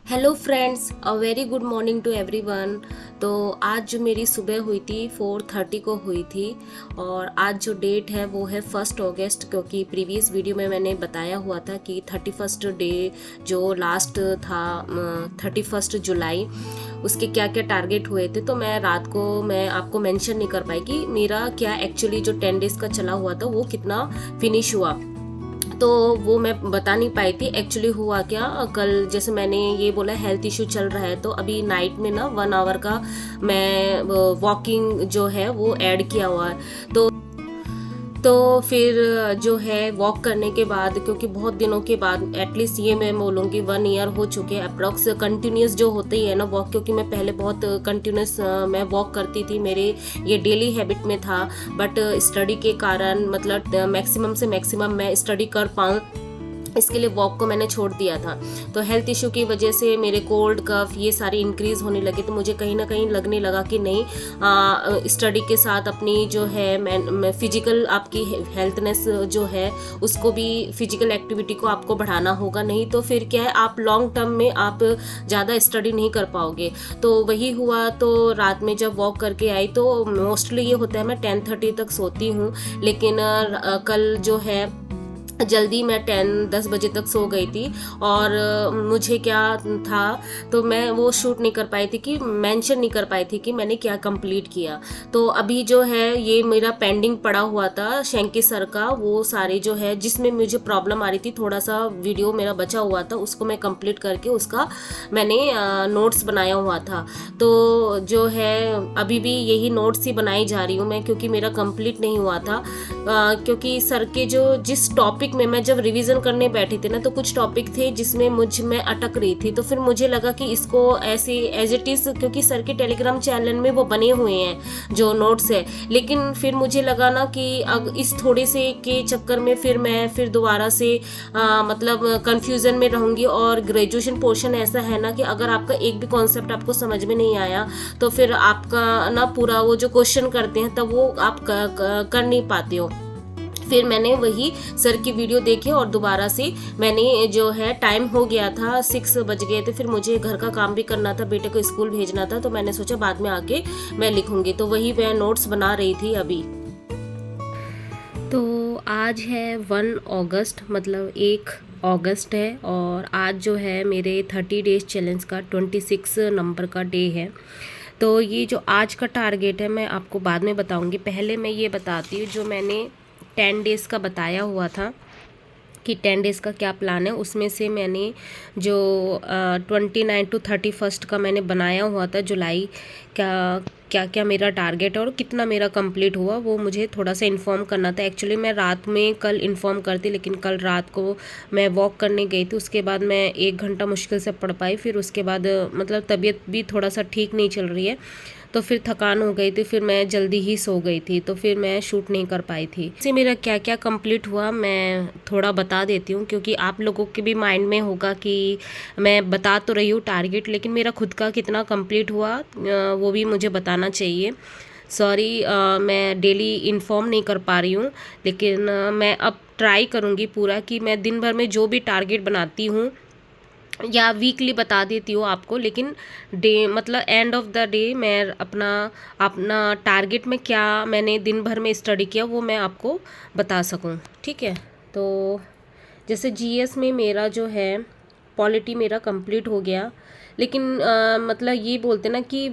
Hello friends, a very good morning to everyone. तो आज जो मेरी सुबह हुई थी 4:30 को हुई थी और आज जो डेट है वो है 1 अगस्त, क्योंकि प्रीवियस वीडियो में मैंने बताया हुआ था कि 31 डे जो लास्ट था 31 जुलाई, उसके क्या क्या टारगेट हुए थे। तो मैं रात को मैं आपको मेंशन नहीं कर पाई कि मेरा क्या एक्चुअली जो 10 डेज का चला हुआ था वो कितना फिनिश हुआ। तो वो मैं बता नहीं पाई थी एक्चुअली हुआ क्या। कल जैसे मैंने ये बोला हेल्थ इशू चल रहा है, तो अभी नाइट में ना 1 आवर का मैं वॉकिंग जो है वो ऐड किया हुआ है। तो फिर जो है वॉक करने के बाद, क्योंकि बहुत दिनों के बाद, एटलीस्ट ये मैं बोलूँगी 1 ईयर हो चुके हैं अप्रॉक्स, कंटिन्यूस जो होते ही है ना वॉक, क्योंकि मैं पहले बहुत कंटिन्यूस मैं वॉक करती थी, मेरे ये डेली हैबिट में था। बट स्टडी के कारण मतलब मैक्सिमम से मैक्सिमम मैं स्टडी कर पाऊँ, इसके लिए वॉक को मैंने छोड़ दिया था। तो हेल्थ इशू की वजह से मेरे कोल्ड कफ ये सारे इंक्रीज होने लगे, तो मुझे कहीं ना कहीं लगने लगा कि नहीं, स्टडी के साथ अपनी जो है फिजिकल आपकी हेल्थनेस जो है उसको भी, फिजिकल एक्टिविटी को आपको बढ़ाना होगा, नहीं तो फिर क्या है आप लॉन्ग टर्म में आप ज़्यादा स्टडी नहीं कर पाओगे। तो वही हुआ। तो रात में जब वॉक करके आई तो मोस्टली ये होता है मैं 10:30 तक सोती हूँ, लेकिन कल जो है जल्दी मैं 10-10 बजे तक सो गई थी। और मुझे क्या था, तो मैं वो शूट नहीं कर पाई थी, कि मेंशन नहीं कर पाई थी कि मैंने क्या कंप्लीट किया। तो अभी जो है ये मेरा पेंडिंग पड़ा हुआ था शेंकी सर का, वो सारे जो है जिसमें मुझे प्रॉब्लम आ रही थी, थोड़ा सा वीडियो मेरा बचा हुआ था, उसको मैं कंप्लीट करके उसका मैंने नोट्स बनाया हुआ था। तो जो है अभी भी यही नोट्स ही बनाई जा रही हूँ मैं, क्योंकि मेरा कंप्लीट नहीं हुआ था। क्योंकि सर के जो जिस टॉपिक में मैं जब रिवीजन करने बैठी थी ना, तो कुछ टॉपिक थे जिसमें मैं अटक रही थी। तो फिर मुझे लगा कि इसको ऐसे एज इट इज, क्योंकि सर के टेलीग्राम चैनल में वो बने हुए हैं जो नोट्स है, लेकिन फिर मुझे लगा ना कि अब इस थोड़े से के चक्कर में फिर दोबारा से मतलब कंफ्यूजन में रहूंगी। और ग्रेजुएशन पोर्शन ऐसा है ना कि अगर आपका एक भी कॉन्सेप्ट आपको समझ में नहीं आया, तो फिर आपका ना पूरा वो जो क्वेश्चन करते हैं तब वो आप कर नहीं पाते हो। फिर मैंने वही सर की वीडियो देखी और दोबारा से मैंने जो है, टाइम हो गया था 6 बज गए थे, फिर मुझे घर का काम भी करना था, बेटे को स्कूल भेजना था, तो मैंने सोचा बाद में आके मैं लिखूंगी। तो वही मैं नोट्स बना रही थी अभी। तो आज है 1 अगस्त, मतलब 1 अगस्त है, और आज जो है मेरे 30 डेज चैलेंज का 26 नंबर का डे है। तो ये जो आज का टारगेट है मैं आपको बाद में बताऊंगी, पहले मैं ये बताती हूँ जो मैंने 10 डेज़ का बताया हुआ था कि 10 डेज़ का क्या प्लान है। उसमें से मैंने जो 29 to 31 का मैंने बनाया हुआ था जुलाई का, क्या क्या मेरा टारगेट है और कितना मेरा कंप्लीट हुआ, वो मुझे थोड़ा सा इन्फॉर्म करना था। एक्चुअली मैं रात में कल इन्फॉर्म करती, लेकिन कल रात को मैं वॉक करने गई थी, उसके बाद मैं 1 घंटा मुश्किल से पढ़ पाई। फिर उसके बाद मतलब तबीयत भी थोड़ा सा ठीक नहीं चल रही है, तो फिर थकान हो गई थी, फिर मैं जल्दी ही सो गई थी, तो फिर मैं शूट नहीं कर पाई थी। इससे मेरा क्या क्या कंप्लीट हुआ मैं थोड़ा बता देती हूँ, क्योंकि आप लोगों के भी माइंड में होगा कि मैं बता तो रही हूँ टारगेट, लेकिन मेरा खुद का कितना कंप्लीट हुआ वो भी मुझे बताना चाहिए। सॉरी, मैं डेली इन्फॉर्म नहीं कर पा रही हूँ, लेकिन मैं अब ट्राई करूँगी पूरा कि मैं दिन भर में जो भी टारगेट बनाती हूँ या वीकली बता देती हूँ आपको, लेकिन डे मतलब एंड ऑफ द डे मैं अपना अपना टारगेट में क्या मैंने दिन भर में स्टडी किया वो मैं आपको बता सकूँ, ठीक है। तो जैसे जीएस में मेरा जो है पॉलिटी मेरा कंप्लीट हो गया, लेकिन मतलब ये बोलते ना कि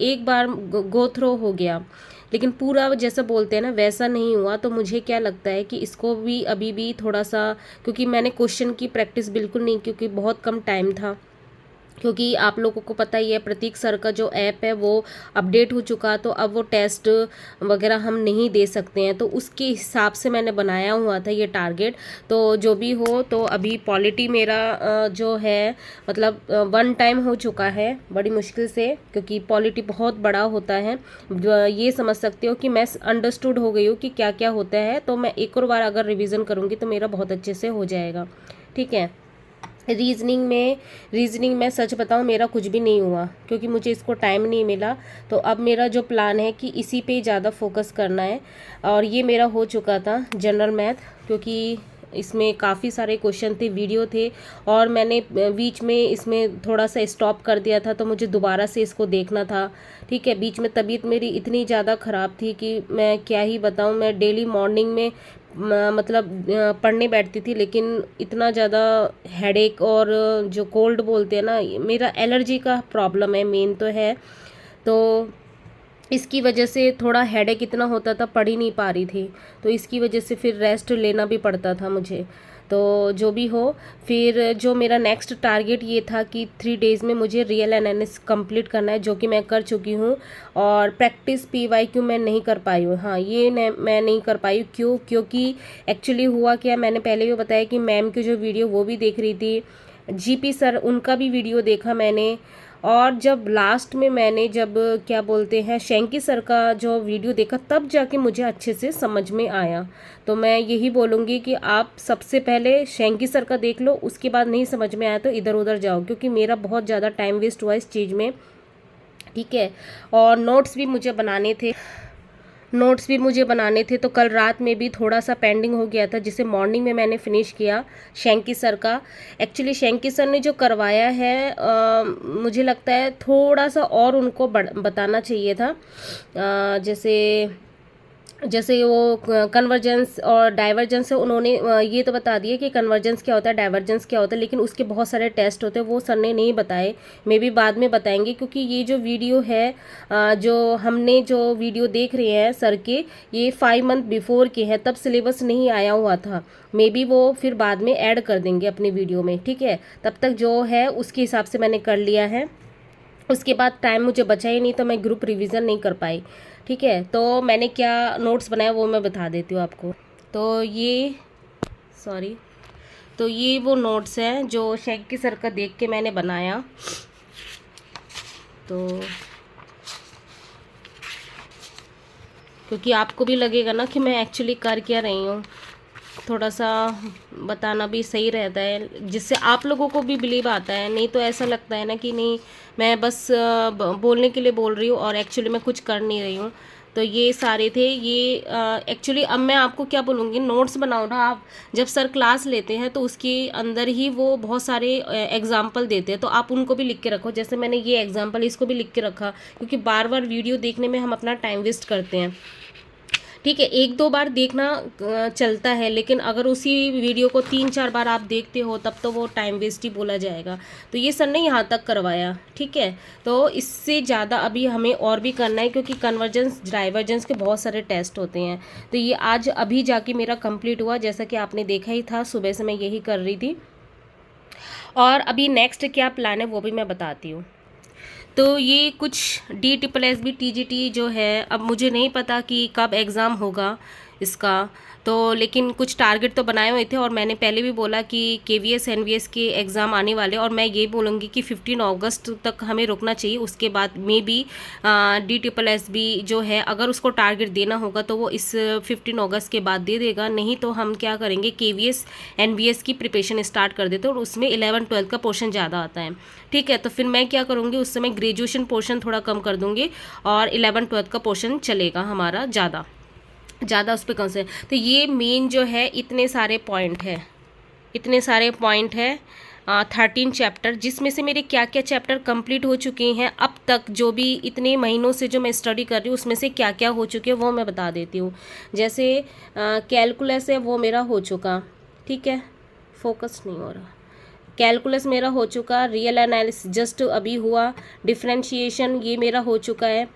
एक बार गो थ्रो हो गया, लेकिन पूरा जैसा बोलते हैं ना वैसा नहीं हुआ। तो मुझे क्या लगता है कि इसको भी अभी भी थोड़ा सा, क्योंकि मैंने क्वेश्चन की प्रैक्टिस बिल्कुल नहीं, क्योंकि बहुत कम टाइम था, क्योंकि आप लोगों को पता ही है प्रतीक सर का जो ऐप है वो अपडेट हो चुका, तो अब वो टेस्ट वगैरह हम नहीं दे सकते हैं, तो उसके हिसाब से मैंने बनाया हुआ था ये टारगेट। तो जो भी हो, तो अभी पॉलिटी मेरा जो है मतलब 1 टाइम हो चुका है बड़ी मुश्किल से, क्योंकि पॉलिटी बहुत बड़ा होता है। ये समझ सकते हो कि मैं अंडरस्टूड हो गई हूँ कि क्या क्या होता है, तो मैं एक और बार अगर रिविज़न करूँगी तो मेरा बहुत अच्छे से हो जाएगा, ठीक है। रीजनिंग में सच बताऊं मेरा कुछ भी नहीं हुआ, क्योंकि मुझे इसको टाइम नहीं मिला। तो अब मेरा जो प्लान है कि इसी पे ज़्यादा फोकस करना है। और ये मेरा हो चुका था जनरल मैथ, क्योंकि इसमें काफ़ी सारे क्वेश्चन थे, वीडियो थे, और मैंने बीच में इसमें थोड़ा सा स्टॉप कर दिया था, तो मुझे दोबारा से इसको देखना था। ठीक है, बीच में तबीयत मेरी इतनी ज़्यादा ख़राब थी कि मैं क्या ही बताऊं। मैं डेली मॉर्निंग में मतलब पढ़ने बैठती थी, लेकिन इतना ज़्यादा हेडेक और जो कोल्ड बोलते हैं ना, मेरा एलर्जी का प्रॉब्लम है, मेन तो है। तो इसकी वजह से थोड़ा हेडेक इतना होता था, पढ़ ही नहीं पा रही थी, तो इसकी वजह से फिर रेस्ट लेना भी पड़ता था मुझे। तो जो भी हो, फिर जो मेरा नेक्स्ट टारगेट ये था कि 3 डेज़ में मुझे रियल एनालिसिस कंप्लीट करना है, जो कि मैं कर चुकी हूँ। और प्रैक्टिस PYQ मैं नहीं कर पाई हूँ। हाँ, ये मैं नहीं कर पाई। क्यों? क्योंकि एक्चुअली हुआ क्या, मैंने पहले भी बताया कि मैम की जो वीडियो वो भी देख रही थी, GP सर उनका भी वीडियो देखा मैंने, और जब लास्ट में मैंने जब क्या बोलते हैं शेंकी सर का जो वीडियो देखा, तब जाके मुझे अच्छे से समझ में आया। तो मैं यही बोलूँगी कि आप सबसे पहले शेंकी सर का देख लो, उसके बाद नहीं समझ में आया तो इधर उधर जाओ, क्योंकि मेरा बहुत ज़्यादा टाइम वेस्ट हुआ इस चीज़ में। ठीक है, और नोट्स भी मुझे बनाने थे, तो कल रात में भी थोड़ा सा पेंडिंग हो गया था, जिसे मॉर्निंग में मैंने फिनिश किया शेंकी सर का। एक्चुअली शेंकी सर ने जो करवाया है, मुझे लगता है थोड़ा सा और उनको बताना चाहिए था। जैसे वो कन्वर्जेंस और डाइवर्जेंस है, उन्होंने ये तो बता दिया कि कन्वर्जेंस क्या होता है, डाइवर्जेंस क्या होता है, लेकिन उसके बहुत सारे टेस्ट होते हैं, वो सर ने नहीं बताए। मे भी बाद में बताएंगे, क्योंकि ये जो वीडियो है, जो हमने जो वीडियो देख रहे हैं सर के, ये 5 मंथ बिफोर के हैं, तब सिलेबस नहीं आया हुआ था। मे बी वो फिर बाद में ऐड कर देंगे अपनी वीडियो में। ठीक है, तब तक जो है उसके हिसाब से मैंने कर लिया है। उसके बाद टाइम मुझे बचा ही नहीं, तो मैं ग्रुप रिवीजन नहीं कर पाई। ठीक है, तो मैंने क्या नोट्स बनाया वो मैं बता देती हूँ आपको। तो ये वो नोट्स हैं जो शेंकी सर का देख के मैंने बनाया। तो क्योंकि आपको भी लगेगा ना कि मैं एक्चुअली कर क्या रही हूँ, थोड़ा सा बताना भी सही रहता है, जिससे आप लोगों को भी बिलीव आता है। नहीं तो ऐसा लगता है ना कि नहीं, मैं बस बोलने के लिए बोल रही हूँ और एक्चुअली मैं कुछ कर नहीं रही हूँ। तो ये सारे थे ये। एक्चुअली अब मैं आपको क्या बोलूँगी, नोट्स बनाओ ना आप। जब सर क्लास लेते हैं तो उसके अंदर ही वो बहुत सारे एग्जाम्पल देते हैं, तो आप उनको भी लिख के रखो। जैसे मैंने ये एग्जाम्पल इसको भी लिख के रखा, क्योंकि बार बार वीडियो देखने में हम अपना टाइम वेस्ट करते हैं। ठीक है, 1-2 बार देखना चलता है, लेकिन अगर उसी वीडियो को 3-4 बार आप देखते हो, तब तो वो टाइम वेस्ट ही बोला जाएगा। तो ये सर ने यहाँ तक करवाया। ठीक है, तो इससे ज़्यादा अभी हमें और भी करना है, क्योंकि कन्वर्जेंस डाइवर्जेंस के बहुत सारे टेस्ट होते हैं। तो ये आज अभी जाके मेरा कंप्लीट हुआ, जैसा कि आपने देखा ही था, सुबह से मैं यही कर रही थी। और अभी नेक्स्ट क्या प्लान है वो भी मैं बताती हूँ। तो ये कुछ DSSB TGT जो है, अब मुझे नहीं पता कि कब एग्ज़ाम होगा इसका, तो लेकिन कुछ टारगेट तो बनाए हुए थे। और मैंने पहले भी बोला कि KVS NVS के एग्ज़ाम आने वाले, और मैं ये बोलूँगी कि 15 अगस्त तक हमें रुकना चाहिए। उसके बाद में भी DSSB जो है, अगर उसको टारगेट देना होगा तो वो इस 15 अगस्त के बाद दे देगा। नहीं तो हम क्या करेंगे, KVS NVS की प्रिपरेशन स्टार्ट कर देते हैं, और उसमें 11-12 का पोर्शन ज़्यादा आता है। ठीक है, तो फिर मैं क्या करूँगी, उस समय ग्रेजुएशन पोर्शन थोड़ा कम कर दूँगी, और 11-12 का पोर्शन चलेगा हमारा ज़्यादा उस पर कौन से। तो ये मेन जो है, इतने सारे पॉइंट है 13 चैप्टर, जिसमें से मेरे क्या क्या चैप्टर कंप्लीट हो चुके हैं अब तक। जो भी इतने महीनों से जो मैं स्टडी कर रही हूँ, उसमें से क्या क्या हो चुके हैं वो मैं बता देती हूँ। जैसे कैलकुलस है, वो मेरा हो चुका। ठीक है, फोकस नहीं हो रहा। कैलकुलस मेरा हो चुका, रियल एनालिसिस जस्ट अभी हुआ, डिफरेंशिएशन ये मेरा हो चुका है,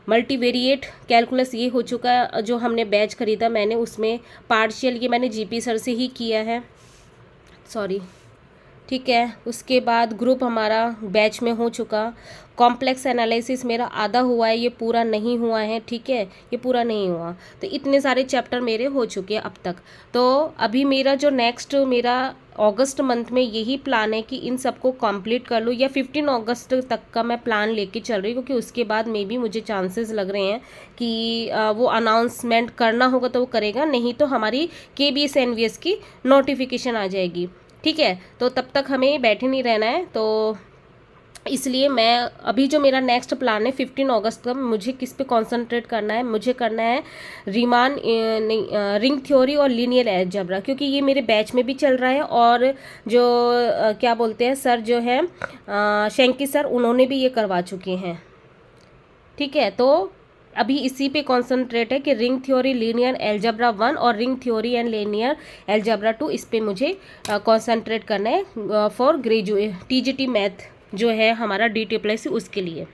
मल्टीवेरिएट कैलकुलस ये हो चुका है, जो हमने बैच खरीदा मैंने, उसमें पार्शियल ये मैंने GP सर से ही किया है, सॉरी। ठीक है, उसके बाद ग्रुप हमारा बैच में हो चुका। कॉम्प्लेक्स एनालिसिस मेरा आधा हुआ है, ये पूरा नहीं हुआ है। ठीक है, ये पूरा नहीं हुआ। तो इतने सारे चैप्टर मेरे हो चुके हैं अब तक। तो अभी मेरा जो नेक्स्ट मेरा अगस्त मंथ में यही प्लान है कि इन सबको कंप्लीट कर लूँ, या 15 अगस्त तक का मैं प्लान लेके चल रही हूँ, क्योंकि उसके बाद मे भी मुझे चांसेस लग रहे हैं कि वो अनाउंसमेंट करना होगा तो वो करेगा, नहीं तो हमारी KVS NVS की नोटिफिकेशन आ जाएगी। ठीक है, तो तब तक हमें बैठे नहीं रहना है। तो इसलिए मैं अभी जो मेरा नेक्स्ट प्लान है 15 अगस्त का, मुझे किस पे कंसंट्रेट करना है, मुझे करना है रीमान नहीं रिंग थ्योरी और लीनियर अलजेब्रा, क्योंकि ये मेरे बैच में भी चल रहा है और जो क्या बोलते हैं सर जो है शेंकी सर, उन्होंने भी ये करवा चुके हैं। ठीक है, तो अभी इसी पे कंसंट्रेट है कि रिंग थ्योरी लीनियर अलजेब्रा 1 और ring theory and linear algebra 2, इस पे मुझे कंसंट्रेट करना है फॉर ग्रेजुएट टीजीटी मैथ जो है हमारा DTPLC उसके लिए।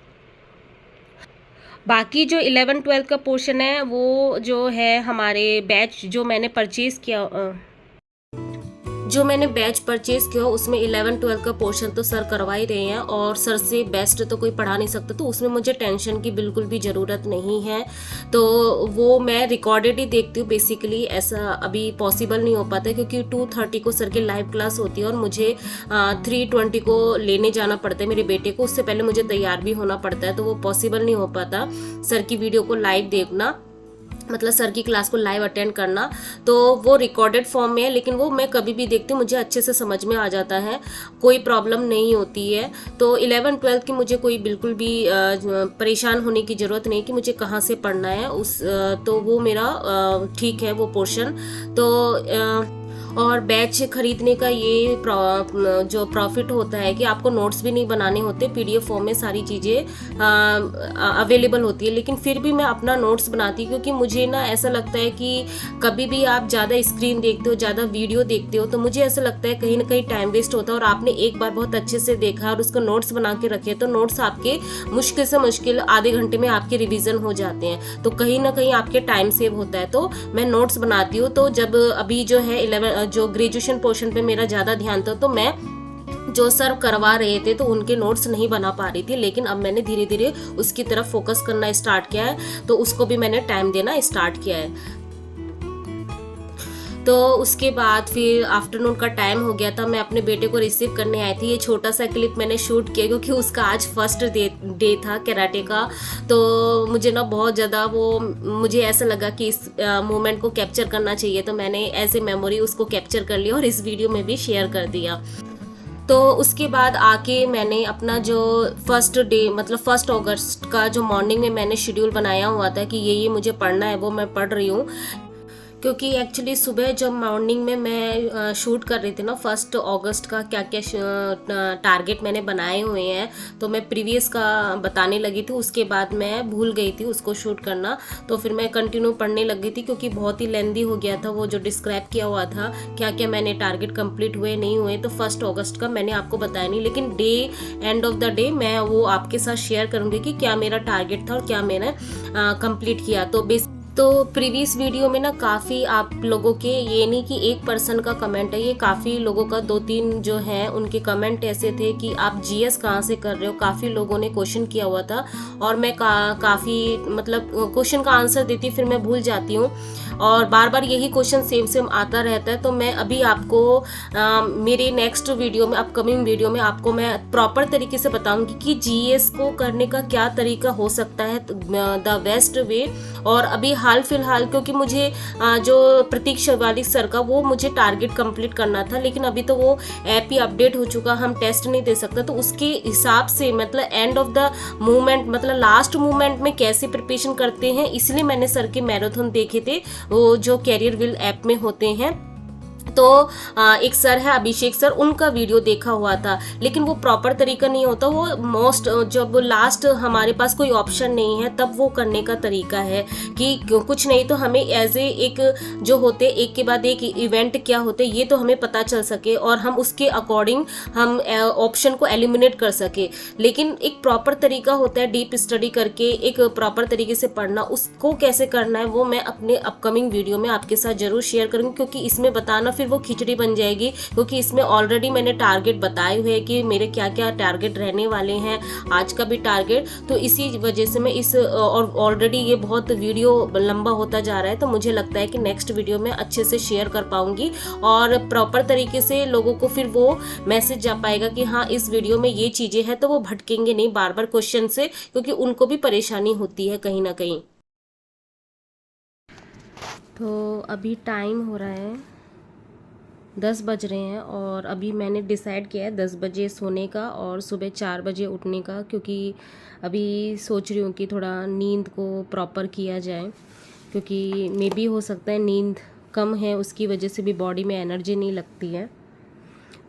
बाकी जो 11-12 का पोर्शन है वो जो है हमारे बैच जो मैंने परचेज़ किया, जो मैंने बैच परचेज किया उसमें 11-12 का पोर्शन तो सर करवा ही रहे हैं और सर से बेस्ट तो कोई पढ़ा नहीं सकता, तो उसमें मुझे टेंशन की बिल्कुल भी ज़रूरत नहीं है। तो वो मैं रिकॉर्डेड ही देखती हूँ बेसिकली, ऐसा अभी पॉसिबल नहीं हो पाता क्योंकि 2:30 को सर की लाइव क्लास होती है और मुझे 3:20 को लेने जाना पड़ता है मेरे बेटे को, उससे पहले मुझे तैयार भी होना पड़ता है, तो वो पॉसिबल नहीं हो पाता सर की वीडियो को लाइव देखना, मतलब सर की क्लास को लाइव अटेंड करना। तो वो रिकॉर्डेड फॉर्म में है, लेकिन वो मैं कभी भी देखती हूँ, मुझे अच्छे से समझ में आ जाता है, कोई प्रॉब्लम नहीं होती है। तो 11-12 की मुझे कोई बिल्कुल भी परेशान होने की ज़रूरत नहीं कि मुझे कहाँ से पढ़ना है तो वो मेरा ठीक है वो पोर्शन। तो और बैच खरीदने का ये जो प्रॉफिट होता है कि आपको नोट्स भी नहीं बनाने होते, PDF फॉर्म में सारी चीज़ें अवेलेबल होती है, लेकिन फिर भी मैं अपना नोट्स बनाती हूँ क्योंकि मुझे ना ऐसा लगता है कि कभी भी आप ज़्यादा स्क्रीन देखते हो, ज़्यादा वीडियो देखते हो, तो मुझे ऐसा लगता है कहीं ना कहीं टाइम वेस्ट होता है, और आपने एक बार बहुत अच्छे से देखा और उसको नोट्स बना के रखे तो नोट्स आपके मुश्किल से मुश्किल आधे घंटे में आपके रिविज़न हो जाते हैं, तो कहीं ना कहीं आपके टाइम सेव होता है। तो मैं नोट्स बनाती हूँ। तो जब अभी जो है जो ग्रेजुएशन पोर्शन पे मेरा ज़्यादा ध्यान था, तो मैं जो सर करवा रहे थे तो उनके नोट्स नहीं बना पा रही थी, लेकिन अब मैंने धीरे धीरे उसकी तरफ फोकस करना स्टार्ट किया है, तो उसको भी मैंने टाइम देना स्टार्ट किया है। तो उसके बाद फिर आफ्टरनून का टाइम हो गया था, मैं अपने बेटे को रिसीव करने आई थी। ये छोटा सा क्लिप मैंने शूट किया क्योंकि उसका आज फर्स्ट डे था कराटे का, तो मुझे ना बहुत ज़्यादा मुझे ऐसा लगा कि इस मोमेंट को कैप्चर करना चाहिए, तो मैंने एज ए मेमोरी उसको कैप्चर कर लिया और इस वीडियो में भी शेयर कर दिया। तो उसके बाद आके मैंने अपना जो फर्स्ट डे मतलब 1 अगस्त का जो मॉर्निंग में मैंने शेड्यूल बनाया हुआ था कि ये मुझे पढ़ना है, वो मैं पढ़ रही हूँ। क्योंकि एक्चुअली सुबह जब मॉर्निंग में मैं शूट कर रही थी ना 1 अगस्त का क्या क्या टारगेट मैंने बनाए हुए हैं, तो मैं प्रीवियस का बताने लगी थी, उसके बाद मैं भूल गई थी उसको शूट करना, तो फिर मैं कंटिन्यू पढ़ने लग गई थी क्योंकि बहुत ही लेंदी हो गया था वो जो डिस्क्राइब किया हुआ था क्या क्या मैंने टारगेट कंप्लीट हुए नहीं हुए। तो 1 अगस्त का मैंने आपको बताया नहीं, लेकिन एंड ऑफ द डे मैं वो आपके साथ शेयर करूँगी कि क्या मेरा टारगेट था और क्या मैंने कंप्लीट किया। तो प्रीवियस वीडियो में ना काफ़ी आप लोगों के, ये नहीं कि एक पर्सन का कमेंट है, ये काफ़ी लोगों का 2-3 जो हैं उनके कमेंट ऐसे थे कि आप GS कहाँ से कर रहे हो, काफ़ी लोगों ने क्वेश्चन किया हुआ था और मैं काफ़ी मतलब क्वेश्चन का आंसर देती फिर मैं भूल जाती हूँ और बार बार यही क्वेश्चन सेम आता रहता है। तो मैं अभी आपको मेरे नेक्स्ट वीडियो में, अपकमिंग वीडियो में आपको मैं प्रॉपर तरीके से बताऊंगी कि GS को करने का क्या तरीका हो सकता है, द बेस्ट वे। और अभी हाल फिलहाल क्योंकि मुझे जो प्रतीक शिवालिक सर का वो मुझे टारगेट कंप्लीट करना था, लेकिन अभी तो वो ऐप ही अपडेट हो चुका, हम टेस्ट नहीं दे सकते, तो उसके हिसाब से मतलब एंड ऑफ द मूवमेंट मतलब लास्ट मूवमेंट में कैसे प्रिपरेशन करते हैं, इसलिए मैंने सर के मैराथन देखे थे वो जो कैरियर विल ऐप में होते हैं। तो एक सर है अभिषेक सर, उनका वीडियो देखा हुआ था, लेकिन वो प्रॉपर तरीका नहीं होता, वो मोस्ट जब लास्ट हमारे पास कोई ऑप्शन नहीं है तब वो करने का तरीका है कि कुछ नहीं तो हमें एज ए एक जो होते एक के बाद एक इवेंट क्या होते ये तो हमें पता चल सके और हम उसके अकॉर्डिंग हम ऑप्शन को एलिमिनेट कर सके। लेकिन एक प्रॉपर तरीका होता है डीप स्टडी करके एक प्रॉपर तरीके से पढ़ना, उसको कैसे करना है वो मैं अपने अपकमिंग वीडियो में आपके साथ जरूर शेयर करूँगी, क्योंकि इसमें बताना फिर वो खिचड़ी बन जाएगी, क्योंकि इसमें ऑलरेडी मैंने टारगेट बताए हुए हैं कि मेरे क्या क्या टारगेट रहने वाले हैं, आज का भी टारगेट। तो इसी वजह से मैं इस और ऑलरेडी ये बहुत वीडियो लंबा होता जा रहा है, तो मुझे लगता है कि नेक्स्ट वीडियो में अच्छे से शेयर कर पाऊंगी और प्रॉपर तरीके से लोगों को फिर वो मैसेज जा पाएगा कि हाँ इस वीडियो में ये चीज़ें हैं, तो वो भटकेंगे नहीं बार बार क्वेश्चन से, क्योंकि उनको भी परेशानी होती है कहीं ना कहीं। तो अभी टाइम हो रहा है 10 बज रहे हैं और अभी मैंने डिसाइड किया है 10 बजे सोने का और सुबह 4 बजे उठने का, क्योंकि अभी सोच रही हूँ कि थोड़ा नींद को प्रॉपर किया जाए, क्योंकि मे बी हो सकता है नींद कम है उसकी वजह से भी बॉडी में एनर्जी नहीं लगती है।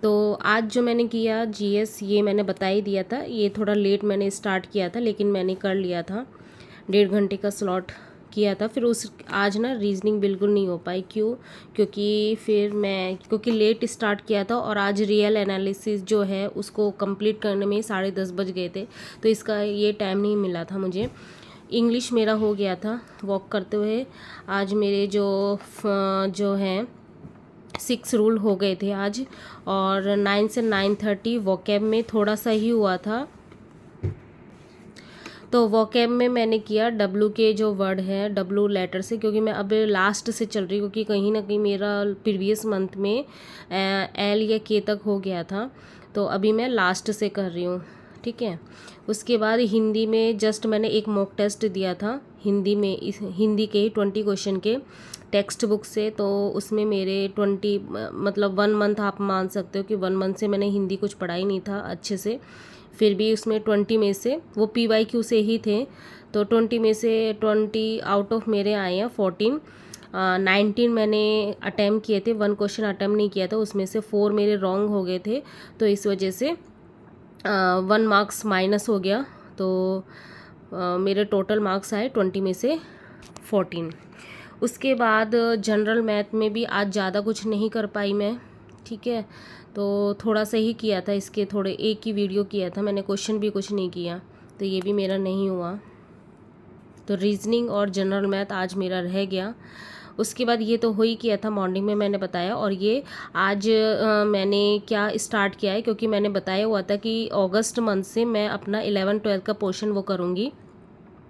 तो आज जो मैंने किया जीएस, ये मैंने बता ही दिया था, ये थोड़ा लेट मैंने स्टार्ट किया था लेकिन मैंने कर लिया था, 1.5 घंटे का स्लॉट किया था। फिर उस आज ना रीजनिंग बिल्कुल नहीं हो पाई, क्योंकि लेट स्टार्ट किया था और आज रियल एनालिसिस जो है उसको कंप्लीट करने में 10:30 बज गए थे, तो इसका ये टाइम नहीं मिला था मुझे। इंग्लिश मेरा हो गया था वॉक करते हुए। आज मेरे जो हैं 6 रूल हो गए थे आज, और 9 से 9:30 वोकैब में थोड़ा सा ही हुआ था। तो वोकैब में मैंने किया डब्लू के जो वर्ड है डब्लू लेटर से, क्योंकि मैं अब लास्ट से चल रही हूँ, क्योंकि कहीं ना कहीं मेरा प्रीवियस मंथ में एल या के तक हो गया था, तो अभी मैं लास्ट से कर रही हूँ। ठीक है। उसके बाद हिंदी में जस्ट मैंने एक मॉक टेस्ट दिया था हिंदी में, हिंदी के 20 क्वेश्चन के टेक्स्ट बुक से, तो उसमें मेरे 20 मतलब 1 मंथ आप मान सकते हो कि 1 मंथ से मैंने हिंदी कुछ पढ़ा ही नहीं था अच्छे से, फिर भी उसमें 20 में से वो PYQ से ही थे, तो 20 में से 20 आउट ऑफ मेरे आए हैं 14। 19 मैंने अटैम्प्ट किए थे, 1 क्वेश्चन अटैम्प्ट नहीं किया था, उसमें से 4 मेरे रॉन्ग हो गए थे, तो इस वजह से 1 मार्क्स माइनस हो गया, तो मेरे टोटल मार्क्स आए 20 में से 14। उसके बाद जनरल मैथ में भी आज ज़्यादा कुछ नहीं कर पाई मैं। ठीक है, तो थोड़ा सा ही किया था, इसके थोड़े एक ही वीडियो किया था मैंने, क्वेश्चन भी कुछ नहीं किया, तो ये भी मेरा नहीं हुआ। तो रीजनिंग और जनरल मैथ आज मेरा रह गया। उसके बाद ये तो हो ही किया था, मॉर्निंग में मैंने बताया। और ये आज मैंने क्या स्टार्ट किया है, क्योंकि मैंने बताया हुआ था कि अगस्त मंथ से मैं अपना 11-12 का पोर्शन वो करूँगी,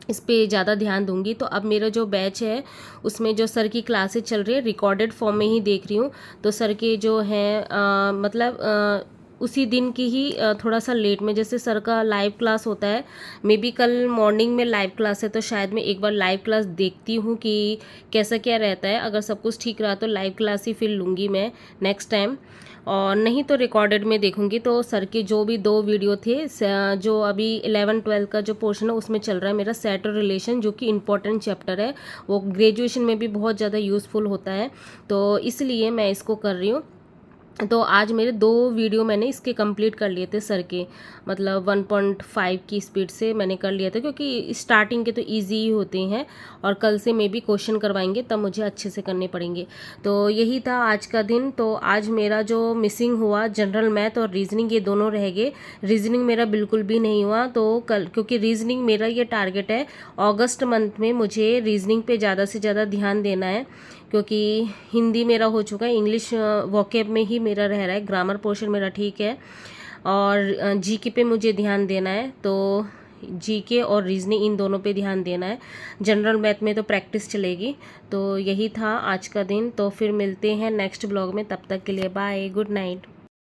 इस पे ज़्यादा ध्यान दूंगी। तो अब मेरा जो बैच है उसमें जो सर की क्लासेस चल रही है रिकॉर्डेड फॉर्म में ही देख रही हूँ, तो सर के जो हैं मतलब उसी दिन की ही थोड़ा सा लेट में, जैसे सर का लाइव क्लास होता है, मे बी कल मॉर्निंग में लाइव क्लास है, तो शायद मैं एक बार लाइव क्लास देखती हूँ कि कैसा क्या रहता है। अगर सब कुछ ठीक रहा तो लाइव क्लास ही फिर लूँगी मैं नेक्स्ट टाइम, और नहीं तो रिकॉर्डेड में देखूंगी। तो सर के जो भी 2 वीडियो थे, जो अभी 11-12 का जो पोर्शन है उसमें चल रहा है मेरा सेट और रिलेशन, जो कि इम्पोर्टेंट चैप्टर है, वो ग्रेजुएशन में भी बहुत ज़्यादा यूज़फुल होता है, तो इसलिए मैं इसको कर रही हूँ। तो आज मेरे 2 वीडियो मैंने इसके कंप्लीट कर लिए थे सर के, मतलब 1.5 की स्पीड से मैंने कर लिया था, क्योंकि स्टार्टिंग के तो इजी ही होते हैं, और कल से मे भी क्वेश्चन करवाएंगे तब मुझे अच्छे से करने पड़ेंगे। तो यही था आज का दिन। तो आज मेरा जो मिसिंग हुआ जनरल मैथ और रीजनिंग, ये दोनों रह गए। रीजनिंग मेरा बिल्कुल भी नहीं हुआ, तो कल, क्योंकि रीजनिंग मेरा ये टारगेट है अगस्त मंथ में मुझे रीजनिंग पे ज़्यादा से ज़्यादा ध्यान देना है, क्योंकि हिंदी मेरा हो चुका है, इंग्लिश वोकैब में ही मेरा रह रहा है, ग्रामर पोर्शन मेरा ठीक है, और जीके पे मुझे ध्यान देना है, तो जीके और रीजनिंग इन दोनों पे ध्यान देना है। जनरल मैथ में तो प्रैक्टिस चलेगी। तो यही था आज का दिन, तो फिर मिलते हैं नेक्स्ट ब्लॉग में, तब तक के लिए बाय, गुड नाइट।